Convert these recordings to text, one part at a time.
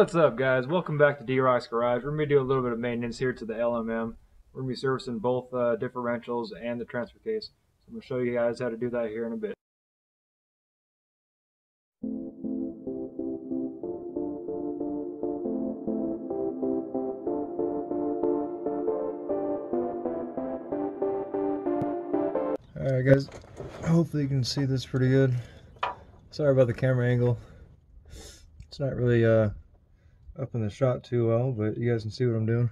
What's up, guys? Welcome back to D-Rock's Garage. We're going to do a little bit of maintenance here to the LMM. We're going to be servicing both differentials and the transfer case. So I'm going to show you guys how to do that here in a bit. Alright guys, hopefully you can see this pretty good. Sorry about the camera angle. It's not really up in the shot too well, but you guys can see what I'm doing.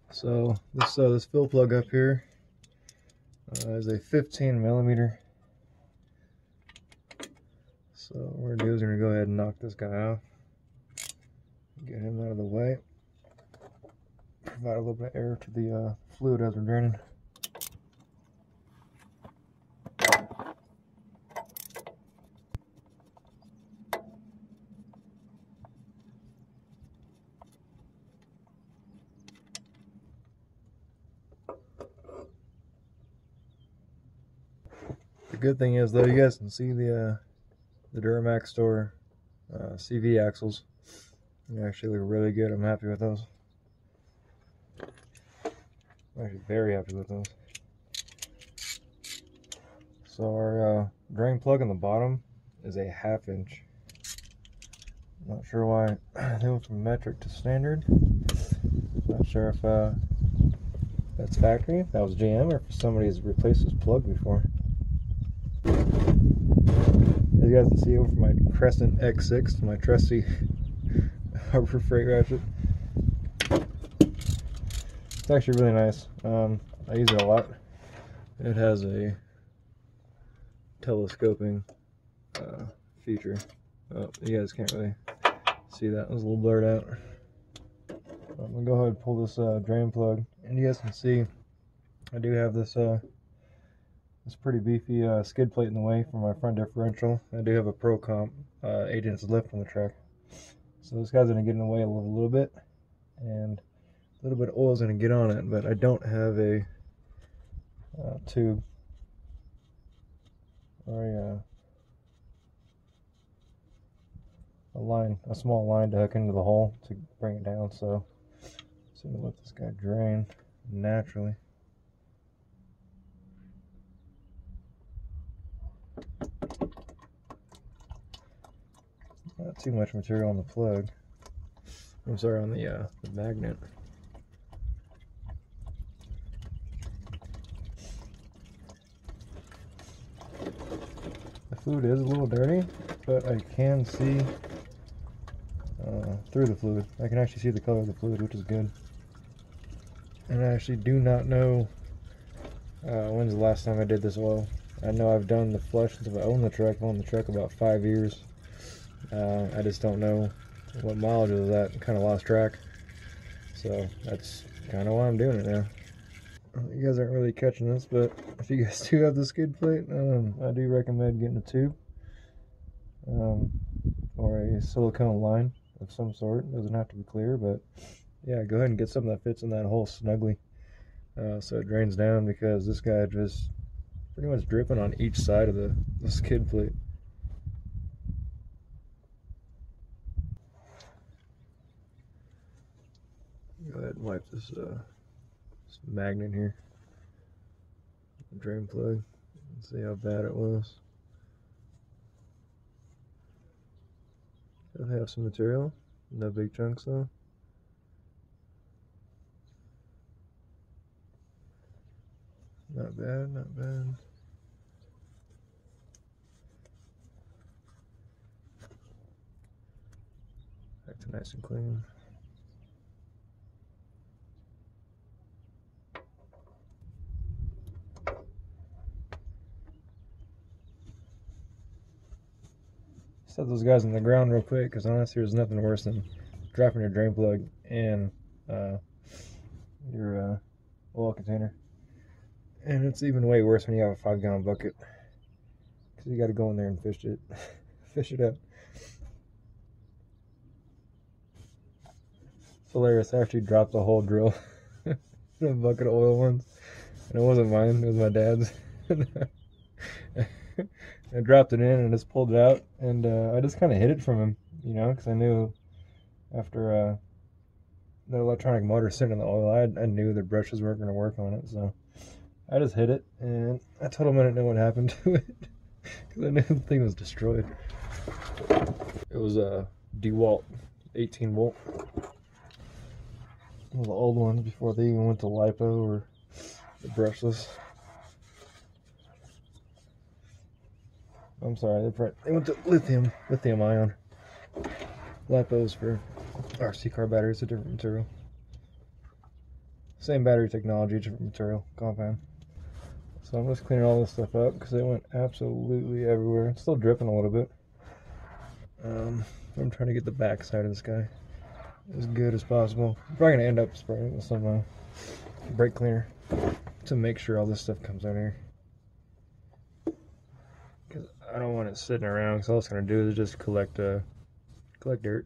So this fill plug up here is a 15 millimeter. So what we're gonna do is we're gonna go ahead and knock this guy off, get him out of the way, provide a little bit of air to the fluid as we're draining. The good thing is though, you guys can see the Duramax store CV axles. They actually look really good. I'm happy with those. I'm actually very happy with those. So our drain plug on the bottom is a 1/2 inch. I'm not sure why they went from metric to standard. Not sure if that's factory, if that was GM, or if somebody's replaced this plug before. As you guys can see over my Crescent X6, my trusty Harbor Freight ratchet. It's actually really nice. I use it a lot. It has a telescoping feature. Oh, you guys can't really see that. It was a little blurred out. I'm gonna go ahead and pull this drain plug, and you guys can see I do have this pretty beefy skid plate in the way for my front differential. I do have a Pro Comp 8-inch lift on the truck, so this guy's gonna get in the way a little bit, and a little bit of oil is gonna get on it. But I don't have a tube or a small line to hook into the hole to bring it down. So I'm gonna let this guy drain naturally. Not too much material on the plug. I'm sorry, on the magnet. The fluid is a little dirty, but I can see through the fluid. I can actually see the color of the fluid, which is good. And I actually do not know when's the last time I did this oil. I know I've done the flush since I owned the truck. I've owned the truck about 5 years. I just don't know what mileage is that. Kind of lost track. So that's kind of why I'm doing it now. You guys aren't really catching this, but if you guys do have the skid plate, I do recommend getting a tube or a silicone line of some sort. It doesn't have to be clear, but yeah, go ahead and get something that fits in that hole snugly so it drains down, because this guy just pretty much dripping on each side of the skid plate. Go ahead and wipe this magnet here, drain plug, and see how bad it was. It'll have some material, no big chunks though. Not bad, not bad. Back to nice and clean. Set those guys on the ground real quick, because honestly there's nothing worse than dropping your drain plug in your oil container. And it's even way worse when you have a 5-gallon bucket, because you got to go in there and fish it fish it up. It's hilarious. I actually dropped the whole drill in a bucket of oil once, and it wasn't mine, it was my dad's. I dropped it in and just pulled it out, and I just kind of hid it from him, you know, because I knew after the electronic motor sitting in the oil. I knew the brushes weren't going to work on it, so I just hit it, and I told him I didn't know what happened to it because I knew the thing was destroyed. It was a DeWalt 18 volt. One of the old ones before they even went to LiPo or the brushless. I'm sorry, they went to lithium ion. LiPo's for RC car batteries, a different material. Same battery technology, different material, compound. So I'm just cleaning all this stuff up because it went absolutely everywhere. It's still dripping a little bit. I'm trying to get the back side of this guy as good as possible. I'm probably gonna end up spraying it with some brake cleaner to make sure all this stuff comes out here. Because I don't want it sitting around, because all it's gonna do is just collect dirt.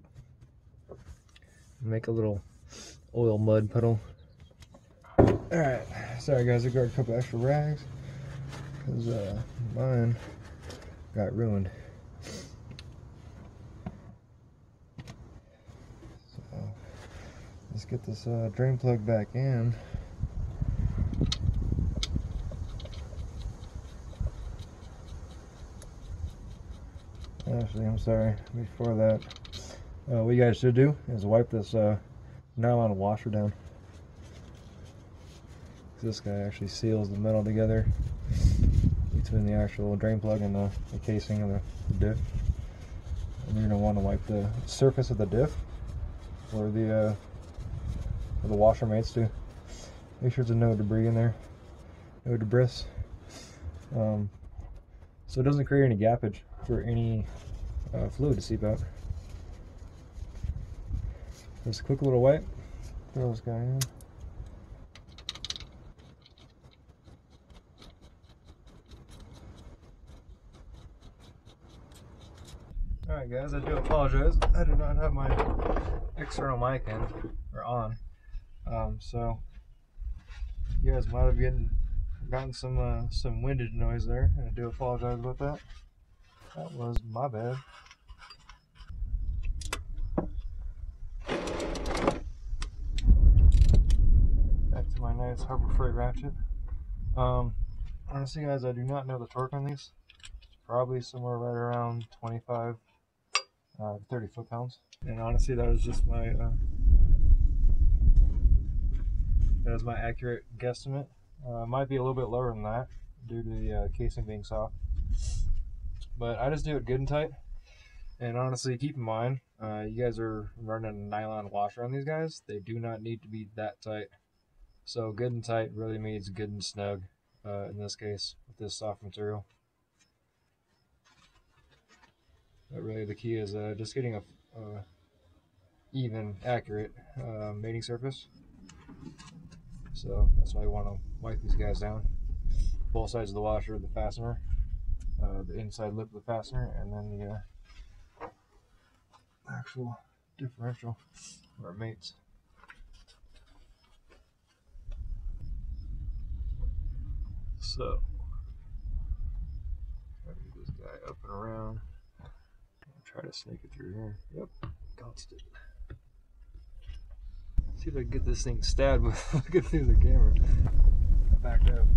Make a little oil mud puddle. Alright, sorry guys, I grabbed a couple extra rags because mine got ruined. So let's get this drain plug back in. Actually, I'm sorry, before that, what you guys should do is wipe this nylon washer down. This guy actually seals the metal together between the actual drain plug and the casing of the diff. And you're going to want to wipe the surface of the diff or the washer mates too. Make sure there's no debris in there, no debris, so it doesn't create any gappage for any fluid to seep out. Just a quick little wipe, throw this guy in. Alright guys, I do apologize. I do not have my external mic in, or on. So you guys might have gotten some windage noise there, and I do apologize about that. That was my bad. Back to my nice Harbor Freight ratchet. Honestly guys, I do not know the torque on these. Probably somewhere right around 25 to 30 foot-pounds. And honestly, that was just my accurate guesstimate. Might be a little bit lower than that due to the casing being soft. But I just do it good and tight. And honestly, keep in mind, you guys are running a nylon washer on these guys. They do not need to be that tight. So good and tight really means good and snug in this case with this soft material. But really the key is just getting a even, accurate mating surface. So that's why I want to wipe these guys down. Both sides of the washer, the fastener, the inside lip of the fastener, and then the actual differential where it mates. So, try to get this guy up and around. Try to snake it through here. Yep, got it. See if I can get this thing stabbed with looking through the camera. I backed up.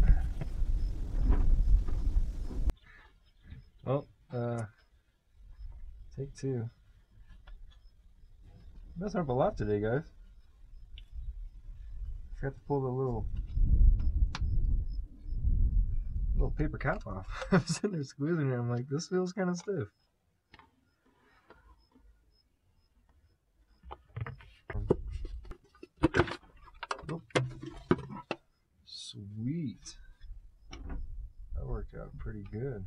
Well, take two. Messing up a lot today, guys. Forgot to pull the little paper cap off. I'm sitting there squeezing it. I'm like, this feels kind of stiff. Oh. Sweet. That worked out pretty good.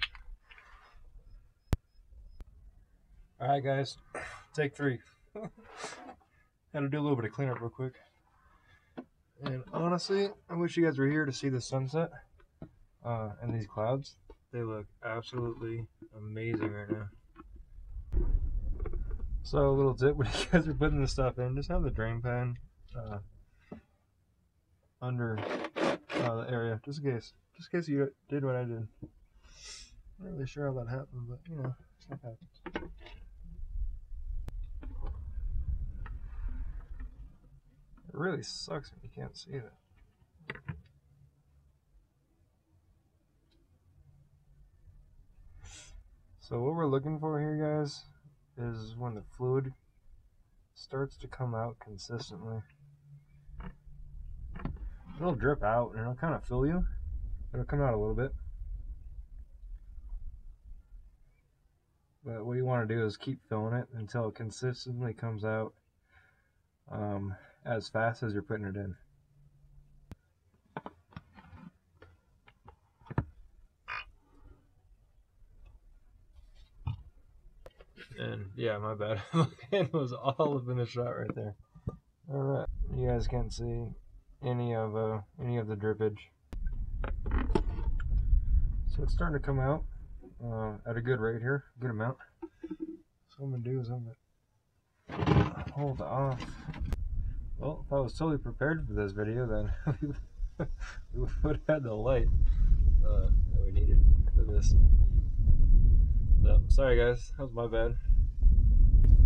Alright guys, take three. Had to do a little bit of cleanup real quick. And honestly, I wish you guys were here to see the sunset and these clouds. They look absolutely amazing right now. So a little tip when you guys are putting this stuff in, just have the drain pan under the area, just in case you did what I did. Not really sure how that happened, but you know, stuff happens. really sucks when you can't see that. So what we're looking for here, guys, is when the fluid starts to come out consistently. It'll drip out and it'll kind of fill you. It'll come out a little bit. But what you want to do is keep filling it until it consistently comes out as fast as you're putting it in. And yeah, my bad. My hand was all up in the shot right there. All right, you guys can't see any of the drippage. So it's starting to come out at a good rate here, good amount. So what I'm gonna do is I'm gonna hold off. Well, if I was totally prepared for this video, then we would have had the light that we needed for this. So, sorry guys, that was my bad.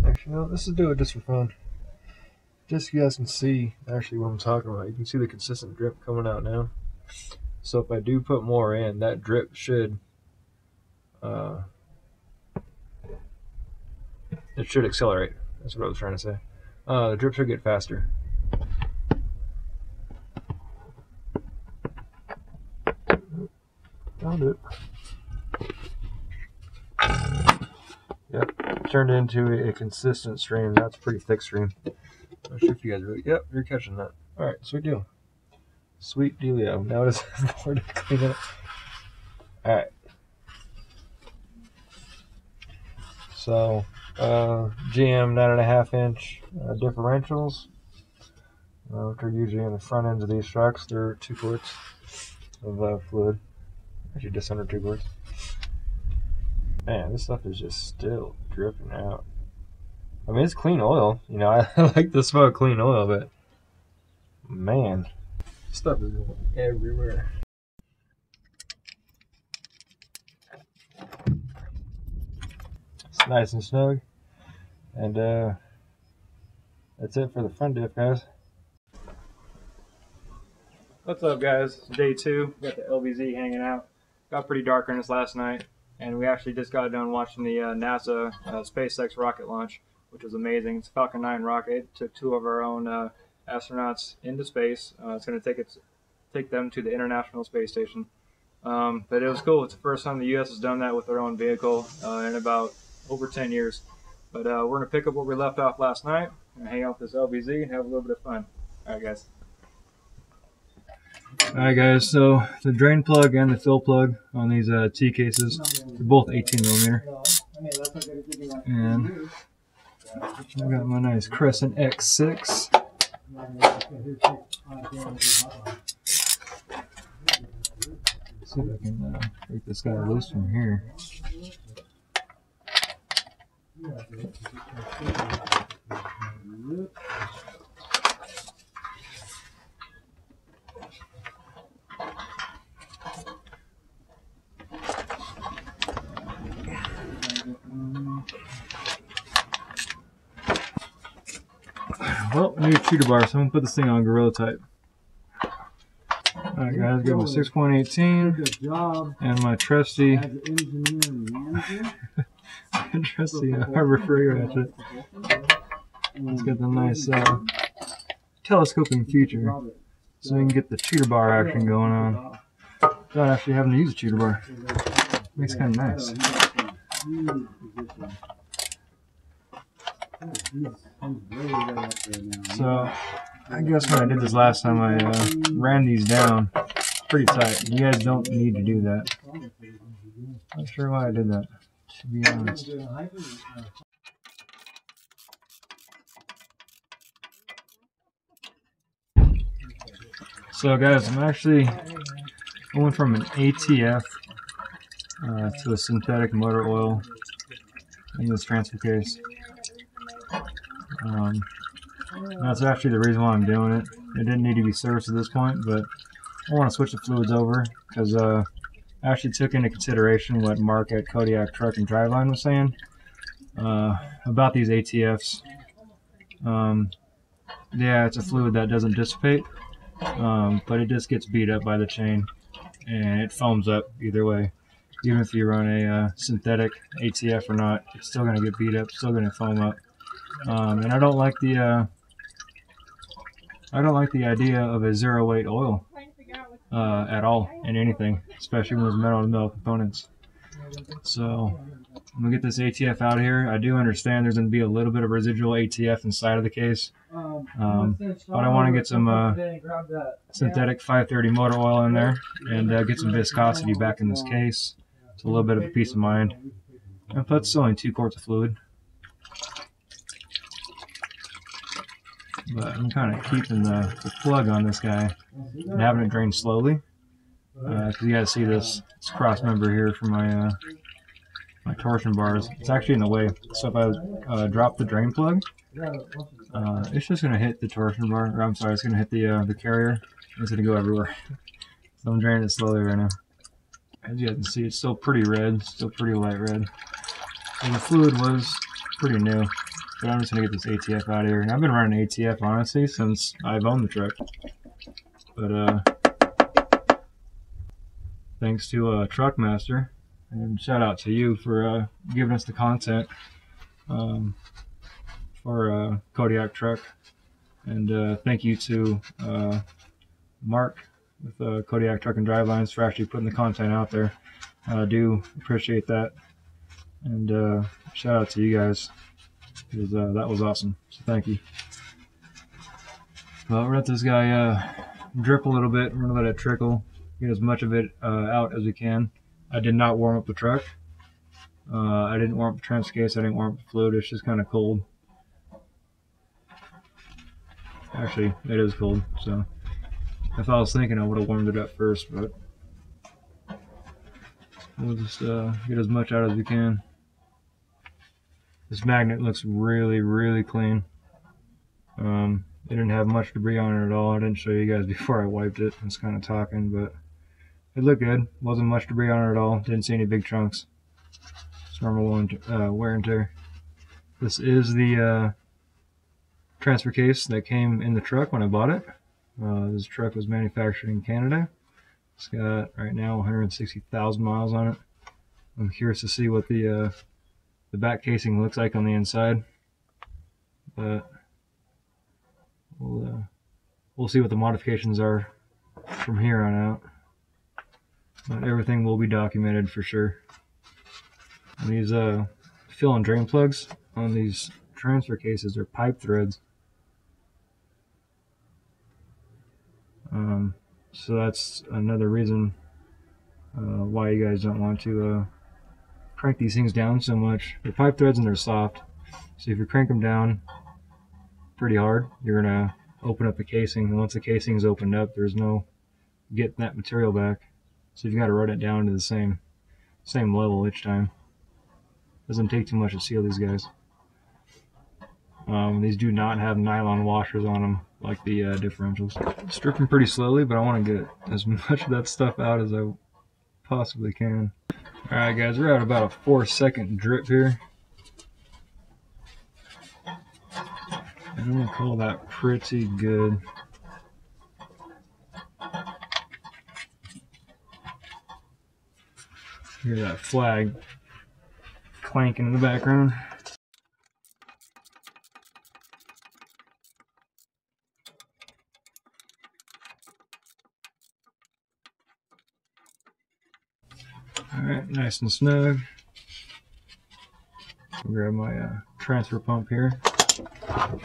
Actually, no, let's just do it just for fun. Just so you guys can see actually what I'm talking about. You can see the consistent drip coming out now. So if I do put more in, that drip should it should accelerate. That's what I was trying to say. The drip should get faster. Found it. Yep, turned into a consistent stream. That's a pretty thick stream. I'm not sure if you guys really. Yep, you're catching that. All right, sweet deal. Sweet dealio. Now it is more to clean up. All right. So, GM 9.5 inch differentials, which are usually in the front ends of these trucks. They're 2 quarts of fluid. Actually, just under 2 quarts. Man, this stuff is just still dripping out. I mean, it's clean oil. You know, I like the smell of clean oil, but man, stuff is going everywhere. It's nice and snug. And that's it for the front diff, guys. What's up, guys? It's day 2. We got the LVZ hanging out. Got pretty dark on us last night, and we actually just got done watching the NASA SpaceX rocket launch, which was amazing. It's a Falcon 9 rocket. Took 2 of our own astronauts into space. It's going to take them to the International Space Station. But it was cool. It's the first time the U.S. has done that with their own vehicle in about over 10 years. But we're going to pick up where we left off last night and hang out with this LVZ and have a little bit of fun. All right, guys. Alright guys, so the drain plug and the fill plug on these T cases, they're both 18mm. And I got my nice Crescent X6. Let's see if I can break this guy loose from here. Well, I need a cheater bar, so I'm going to put this thing on Gorilla Type. Alright guys, got my 6.18 and my trusty Harbor Freight ratchet. It's got the nice telescoping feature, so you can get the cheater bar action going on without actually having to use a cheater bar. Makes it kind of nice. So, I guess when I did this last time, I ran these down pretty tight. You guys don't need to do that. Not sure why I did that, to be honest. So guys, I went from an ATF to a synthetic motor oil in this transfer case. That's actually the reason why I'm doing it. It didn't need to be serviced at this point, but I want to switch the fluids over because I actually took into consideration what Mark at Kodiak Truck and Driveline was saying about these ATFs. Yeah, it's a fluid that doesn't dissipate, but it just gets beat up by the chain, and it foams up either way. Even if you run a synthetic ATF or not, it's still going to get beat up, still going to foam up. And I don't like the idea of a zero weight oil at all in anything, especially when it's metal to metal components. So I'm gonna get this ATF out of here. I do understand there's gonna be a little bit of residual ATF inside of the case, but I want to get some synthetic 530 motor oil in there and get some viscosity back in this case. It's a little bit of a peace of mind. And plus, it's only 2 quarts of fluid. But I'm kind of keeping the plug on this guy and having it drain slowly. Because you guys see this cross member here for my my torsion bars. It's actually in the way. So if I drop the drain plug, it's just going to hit the torsion bar. Or I'm sorry, it's going to hit the carrier. It's going to go everywhere. So I'm draining it slowly right now. As you guys can see, it's still pretty red, still pretty light red. And the fluid was pretty new. But I'm just going to get this ATF out of here. And I've been running ATF, honestly, since I've owned the truck. But thanks to Truckmaster, and shout out to you for giving us the content for Kodiak Truck. And thank you to Mark with Kodiak Truck and Drivelines for actually putting the content out there. I do appreciate that. And shout out to you guys, because that was awesome. So thank you. Well, we're gonna let this guy drip a little bit. We're gonna let it trickle, get as much of it out as we can. I did not warm up the truck. I didn't warm up the transfer case. I didn't warm up the fluid. It's just kind of cold. Actually, it is cold. So if I was thinking, I would have warmed it up first, but we'll just get as much out as we can. This magnet looks really, really clean. It didn't have much debris on it at all. I didn't show you guys before I wiped it. I was kind of talking, but it looked good. Wasn't much debris on it at all. Didn't see any big chunks. It's normal wear and tear. This is the transfer case that came in the truck when I bought it. This truck was manufactured in Canada. It's got right now 160,000 miles on it. I'm curious to see what the back casing looks like on the inside, but we'll see what the modifications are from here on out. But everything will be documented for sure. And these fill and drain plugs on these transfer cases are pipe threads. So that's another reason why you guys don't want to crank these things down so much. They're pipe threads and they're soft, so if you crank them down pretty hard, you're gonna open up the casing, and once the casing is opened up, there's no getting that material back. So you've got to run it down to the same level each time. Doesn't take too much to seal these guys. These do not have nylon washers on them like the differentials. It's dripping pretty slowly, but I want to get as much of that stuff out as I possibly can. Alright guys, we're at about a 4-second drip here. And I'm going to call that pretty good. Hear that flag clanking in the background. Alright, nice and snug. I'll grab my transfer pump here.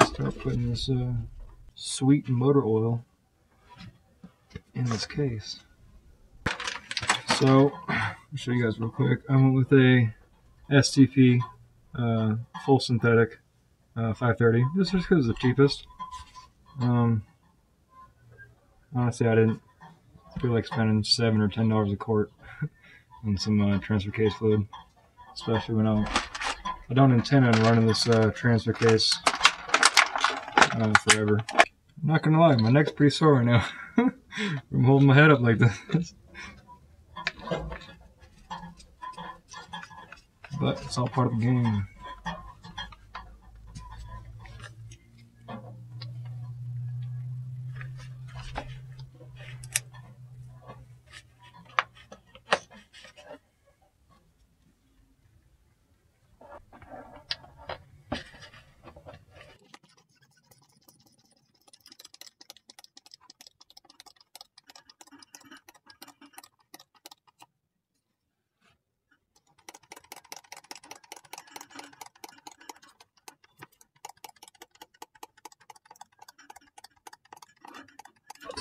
Start putting this sweet motor oil in this case. So, I'll show you guys real quick. I went with a STP full synthetic 530. This is just because it's the cheapest. Honestly, I didn't feel like spending $7 or $10 a quart on some transfer case fluid, especially when I don't intend on running this transfer case forever. I'm not gonna lie, my neck's pretty sore right now from holding my head up like this. But it's all part of the game.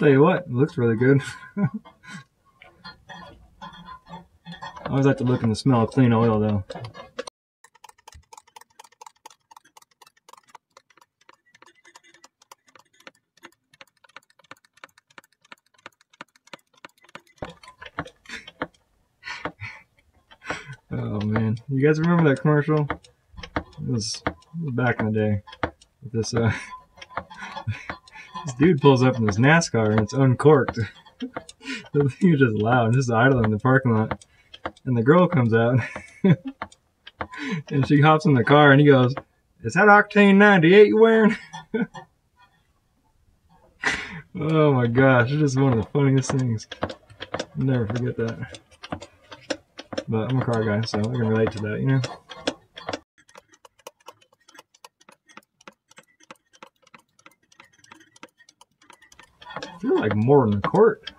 Tell you what, it looks really good. I always like to look and smell of clean oil though. Oh man, you guys remember that commercial? It was back in the day. With this this dude pulls up in this NASCAR and it's uncorked. The thing is just loud, just idling in the parking lot. And the girl comes out and she hops in the car and he goes, "Is that Octane 98 you wearing?" Oh my gosh, it's just one of the funniest things. I'll never forget that. But I'm a car guy, so I can relate to that, you know? I feel like more than a quart.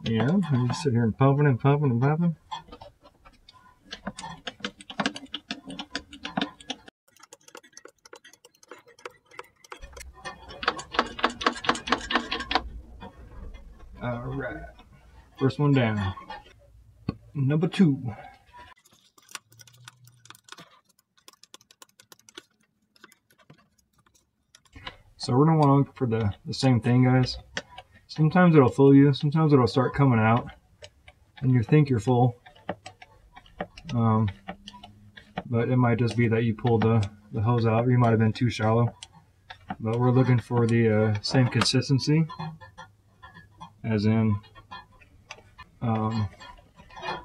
You know, you just sit here and pumping and pumping and pumping. Alright, first one down. Number 2. So we're going to want to look for the same thing, guys. Sometimes it'll fool you, sometimes it'll start coming out and you think you're full. But it might just be that you pulled the hose out, or you might have been too shallow. But we're looking for the same consistency, as in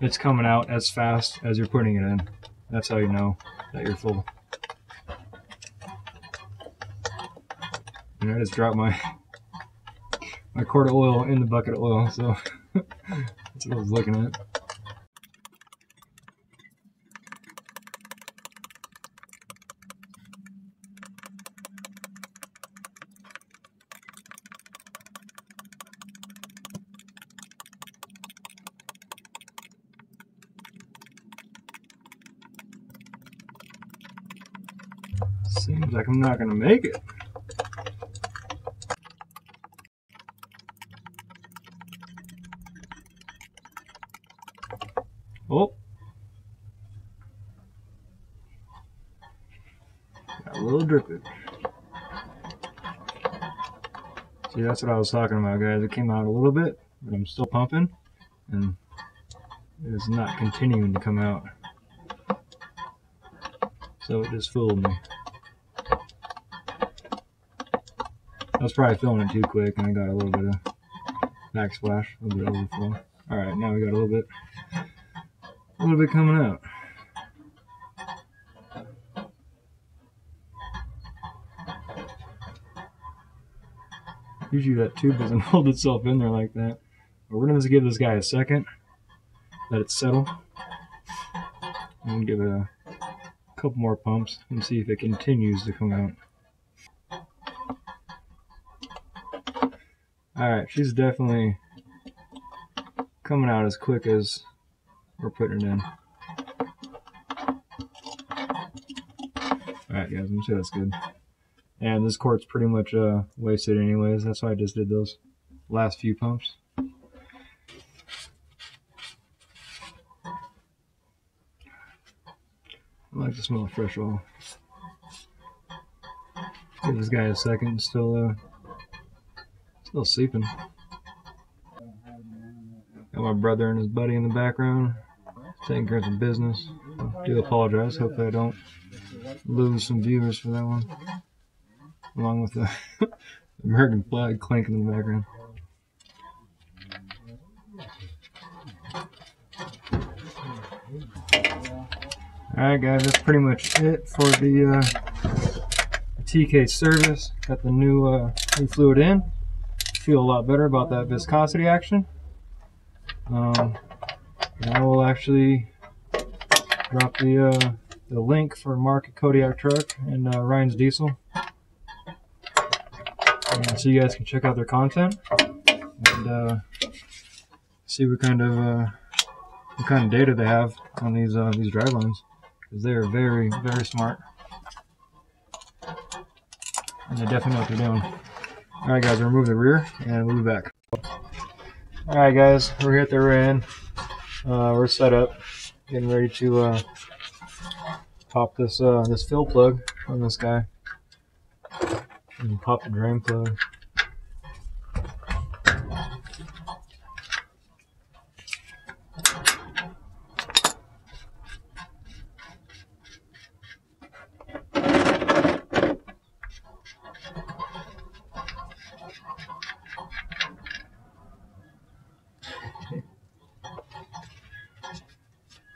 it's coming out as fast as you're putting it in. That's how you know that you're full. And I just dropped my quart of oil in the bucket of oil, so that's what I was looking at. Seems like I'm not going to make it. Oh, got a little dripping. See, that's what I was talking about, guys. It came out a little bit, but I'm still pumping, and it is not continuing to come out. So it just fooled me. I was probably filling it too quick, and I got a little bit of backsplash, a little bit of overflow. All right, now we got a little bit coming out. Usually that tube doesn't hold itself in there like that. But we're gonna just give this guy a second, let it settle, and give it a couple more pumps and see if it continues to come out. Alright, she's definitely coming out as quick as we're putting it in. Alright guys, I'm sure that's good. And this quart's pretty much wasted anyways, that's why I just did those last few pumps. I like the smell of fresh oil. Give this guy a second, still sleeping. Got my brother and his buddy in the background, taking care of some business. I do apologize, hopefully I don't lose some viewers for that one. Along with the American flag clanking in the background. Alright guys, that's pretty much it for the TK service. Got the new fluid in. Feel a lot better about that viscosity action. And I will actually drop the link for Mark Kodiak truck and Ryan's diesel, so you guys can check out their content and see what kind of data they have on these drivelines, because they are very, very smart and they definitely know what they're doing. Alright guys, we're removing the rear and we'll be back. Alright guys, we're here at the rear end. We're set up, getting ready to pop this this fill plug on this guy. And pop the drain plug.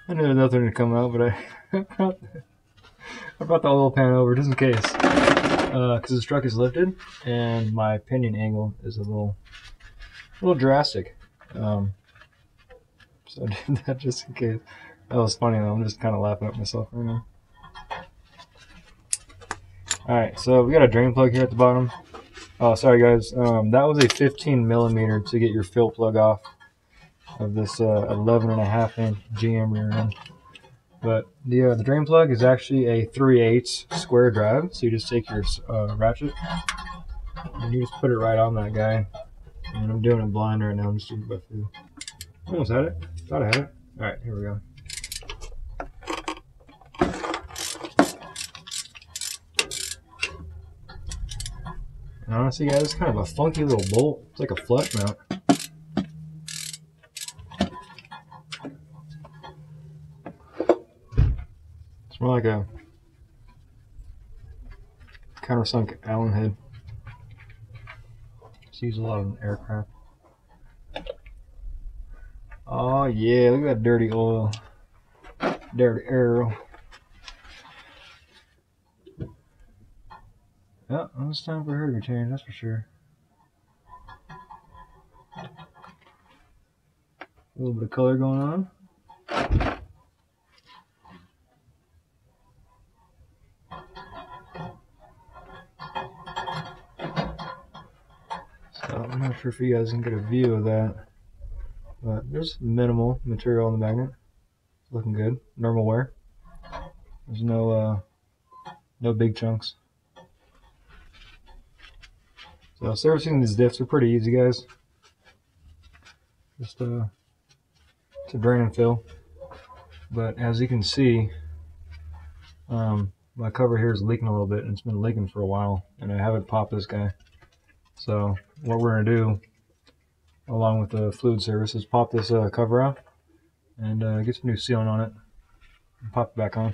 I knew there was nothing to come out, but I brought the oil pan over just in case, because the truck is lifted and my pinion angle is a little drastic. So I did that just in case. That was funny though. I'm just kind of laughing at myself right now. Alright, so we got a drain plug here at the bottom. Oh, sorry guys. That was a 15 millimeter to get your fill plug off of this 11.5 inch GM rear end. But the drain plug is actually a 3/8 square drive. So you just take your ratchet and you just put it right on that guy. And I'm doing it blind right now. I'm just doing it by feel. Almost had it. Thought I had it. Alright, here we go. And honestly guys, it's kind of a funky little bolt. It's like a flush mount. It's more like a countersunk Allen head. It's used a lot in aircraft. Oh yeah, look at that dirty oil. Dirty arrow. Yeah, it's time for her to be changed, that's for sure. A little bit of color going on. So I'm not sure if you guys can get a view of that, but there's minimal material on the magnet. It's looking good. Normal wear. There's no big chunks. So servicing these diffs are pretty easy, guys. Just to drain and fill. But as you can see, my cover here is leaking a little bit, and it's been leaking for a while, and I haven't popped this guy. So what we're gonna do, along with the fluid service, is pop this cover out and get some new sealant on it and pop it back on.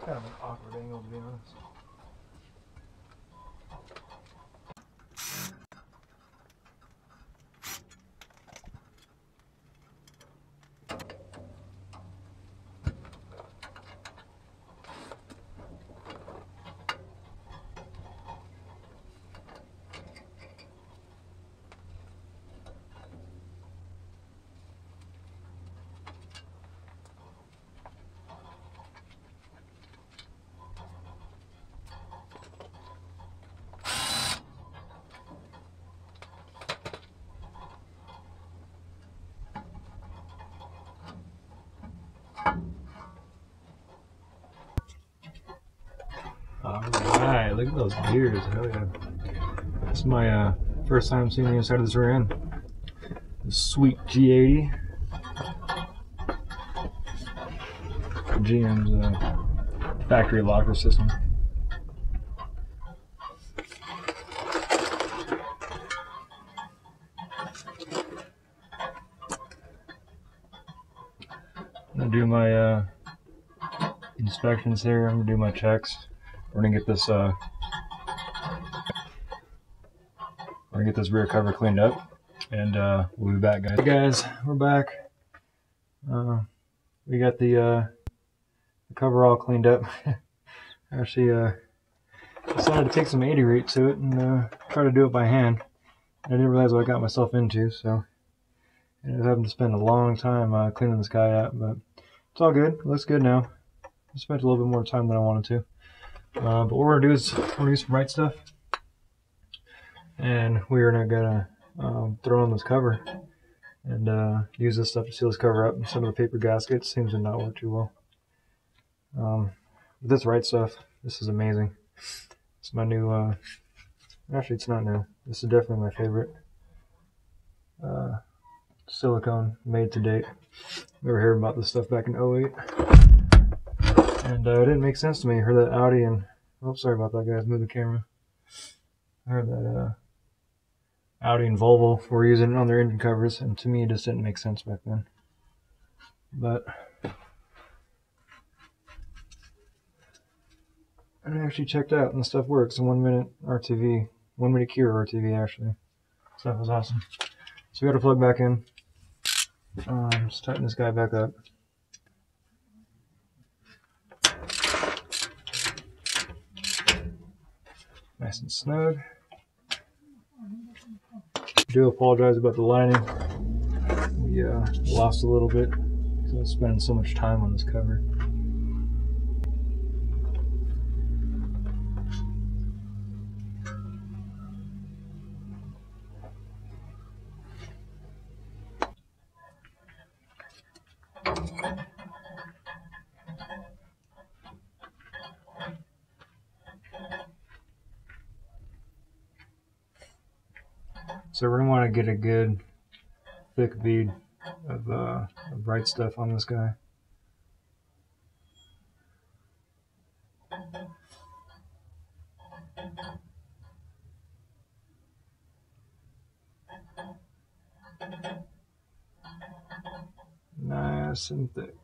Kind of an awkward angle, to be honest. Alright, look at those gears. Hell yeah. This is my first time seeing the inside of this rear end. The sweet G80. GM's factory locker system. gonna do my inspections here. I'm gonna do my checks. We're gonna get this rear cover cleaned up, and we'll be back, guys. Hey guys, we're back. We got the cover all cleaned up. Actually, decided to take some 80 rate to it and try to do it by hand. I didn't realize what I got myself into, so I ended up having to spend a long time cleaning this guy up, but it's all good. It looks good now. I spent a little bit more time than I wanted to. But what we're gonna do is we're gonna use some right stuff, and we're gonna throw on this cover and use this stuff to seal this cover up. Some of the paper gaskets seems to not work too well. With this right stuff, this is amazing. It's my new, actually it's not new. This is definitely my favorite silicone made to date. We were hearing about this stuff back in 08. And it didn't make sense to me. I heard that Audi and, oh, sorry about that, guys, move the camera. I heard that Audi and Volvo were using it on their engine covers, and to me it just didn't make sense back then. But I actually checked out, and the stuff works in 1 minute RTV, 1 minute cure RTV actually. So that was awesome. So we got to plug back in. Just tighten this guy back up. Nice and snug. I do apologize about the lining. We lost a little bit because I was spending so much time on this cover. So we're going to want to get a good thick bead of bright stuff on this guy. Nice and thick.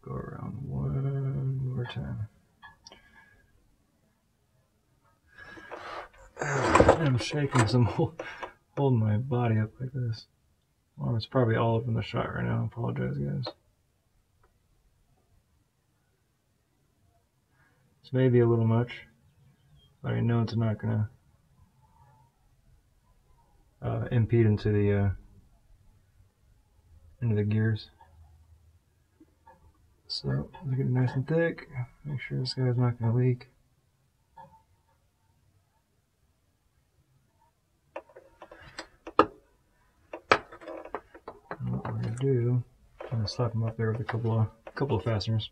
Go around one more time. I'm shaking, so I'm holding my body up like this. Well, it's probably all up in the shot right now. I apologize, guys. This may be a little much, but I know it's not gonna impede into the gears. So look at it nice and thick. Make sure this guy's not gonna leak. And what we're gonna do, I'm gonna slap them up there with a couple of fasteners.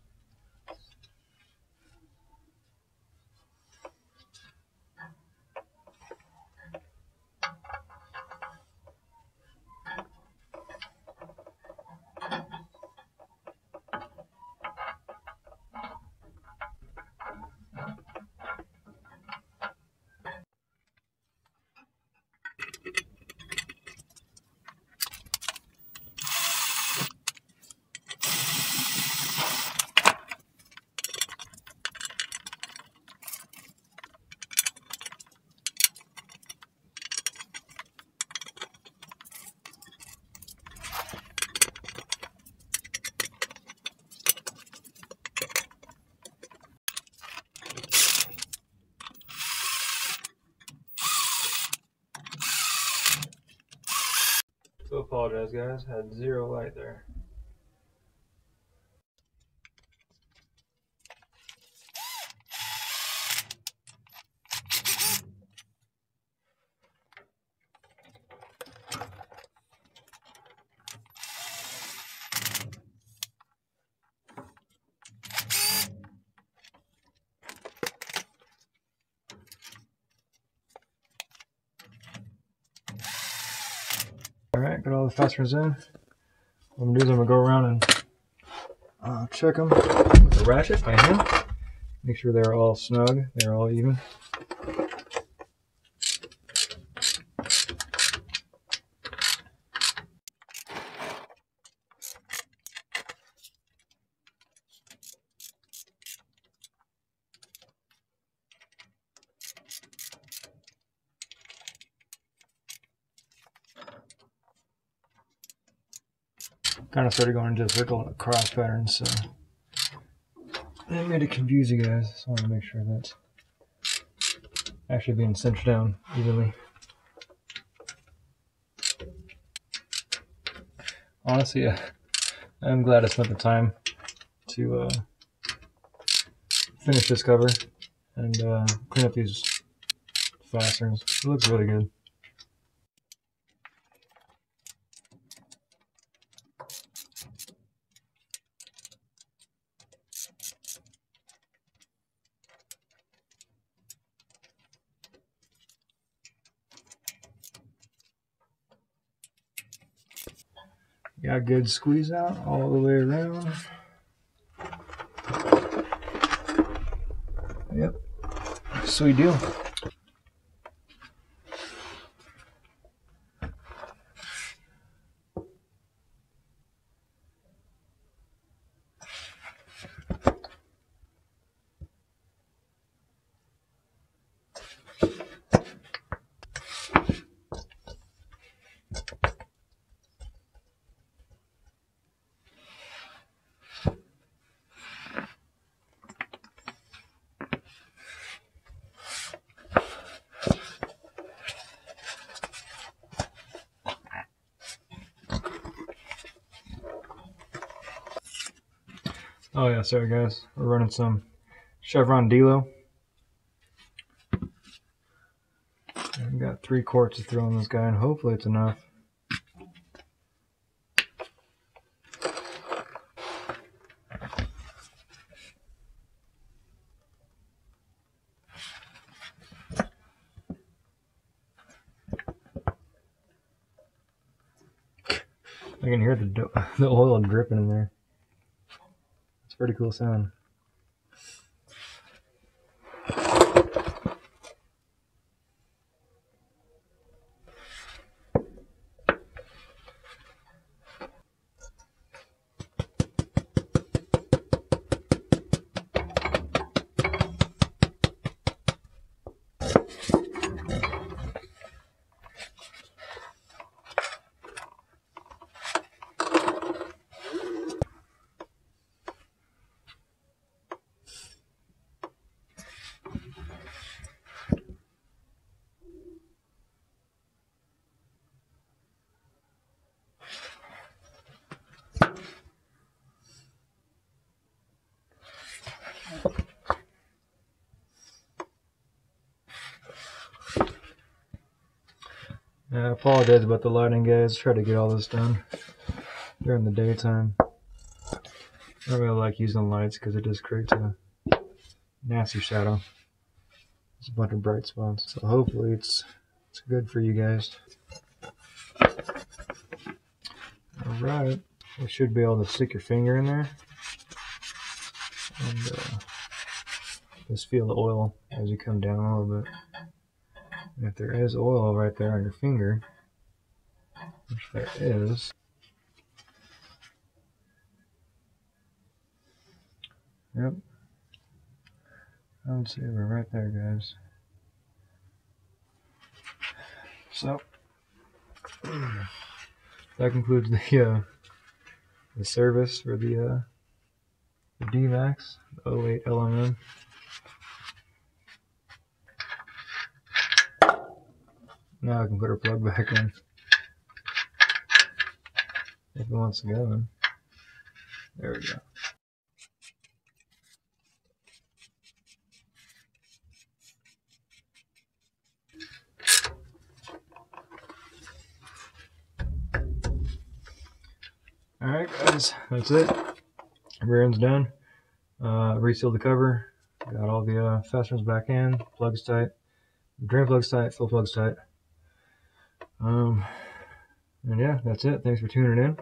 So apologize, guys. Had zero light there. Alright, got all the fasteners in. What I'm going to do is I'm going to go around and check them with a ratchet by hand. Make sure they're all snug, they're all even. Kind of started going into a circle and a cross pattern, so I didn't mean to confuse you guys. Just wanted to make sure that's actually being cinched down evenly. Honestly, I'm glad I spent the time to finish this cover and clean up these fasteners. It looks really good. Got a good squeeze out all the way around. Yep, sweet deal. Oh yeah, sorry guys, we're running some Chevron Delo. I've got 3 quarts to throw in this guy, and hopefully it's enough. I can hear the oil dripping in there. It's a pretty cool sound. I apologize about the lighting, guys. Try to get all this done during the daytime. I don't really like using lights because it just creates a nasty shadow. There's a bunch of bright spots. So hopefully it's good for you guys. Alright, you should be able to stick your finger in there and just feel the oil as you come down a little bit. And if there is oil right there on your finger, which there is, yep, I would say we're right there, guys. So that concludes the service for the D-Max, the 08 LMM. Now I can put her plug back in if it wants to go in. There we go. Alright guys, that's it. Rear end's done. Resealed the cover. Got all the fasteners back in. Plugs tight. Drain plug's tight. Fill plug's tight. And yeah, that's it. Thanks for tuning in.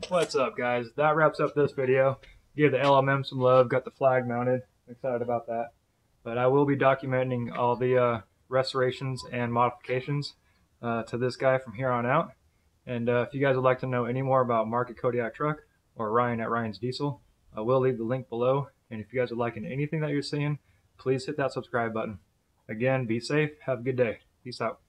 What's up, guys? That wraps up this video. Give the LMM some love. Got the flag mounted. Excited about that. But I will be documenting all the restorations and modifications to this guy from here on out. And if you guys would like to know any more about Market Kodiak Truck or Ryan at Ryan's Diesel, I will leave the link below. And if you guys are liking anything that you're seeing, please hit that subscribe button. Again, be safe. Have a good day. Peace out.